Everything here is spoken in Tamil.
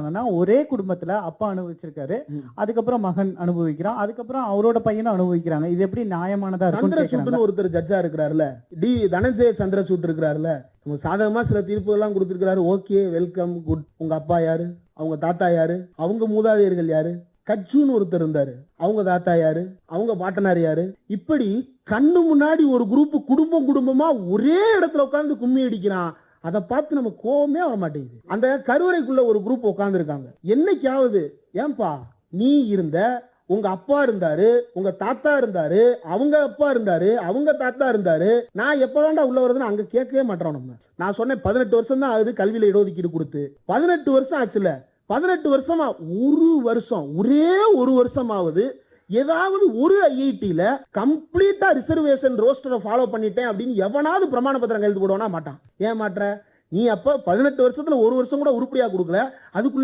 ஆனா ஒரே குடும்பத்துல அப்பா அனுபவிச்சிருக்காரு, ம். அதுக்கப்புறம் மகன் அனுபவிக்கிறான், அதுக்கப்புறம் அவரோட பையனும் அனுபவிக்கிறாங்க. இது எப்படி நியாயமானதா இருக்கும்னு கேக்குறாங்க. சந்திரசூட்னு ஒருத்தர் ஜட்ஜா இருக்கிறாருல, தனஞ்சய சந்திரசூட் இருக்கிறாருல, சாதகமா சில தீர்ப்பு எல்லாம் கொடுத்திருக்கிறாரு. Okay, welcome, good. உங்க அப்பா யாரு, அவங்க தாத்தா யாரு, அவங்க மூதாதையர்கள் யாரு, கட்சுன்னு ஒருத்தர் இருந்தாரு, அவங்க தாத்தா யாரு, அவங்க பாட்டனார் யாரு, இப்படி கண்ணு முன்னாடி ஒரு குரூப் குடும்பம் குடும்பமா ஒரே இடத்துல உட்கார்ந்து கும்மி அடிக்கிறான். அதை பார்த்து நம்ம கோவமே வர மாட்டேங்குது. அந்த கருவறைக்குள்ள ஒரு குரூப் உட்கார்ந்து இருக்காங்க. என்னைக்காவது ஏன்பா நீ இருந்த, உங்க அப்பா இருந்தாரு, உங்க தாத்தா இருந்தாரு, அவங்க அப்பா இருந்தாரு, அவங்க தாத்தா இருந்தாரு, நான் எப்பதான்டா உள்ள வருதுன்னு அங்க கேட்கவே மாட்டோம். நம்ம நான் சொன்னேன் 18 வருஷம் தான் ஆகுது கல்வியில இடஒதுக்கீடு கொடுத்து. 18 வருஷம் ஆச்சுல, 18 வருஷமா ஒரே ஒரு வருஷமாவது ஏதாவது ஒரு ஐஐடில கம்ப்ளீட்டா ரிசர்வேஷன் ரோஸ்டரை ஃபாலோ பண்ணிட்டேன் அப்படின்னு எவனாவது பிரமாண பத்திரம் கையெழுத்து போடுவானா? மாட்டான். ஏன் மாற்ற? நீ அப்ப 18 வருஷத்துல ஒரு வருஷம் கூட உருப்படியா கொடுக்கல, அதுக்குள்ள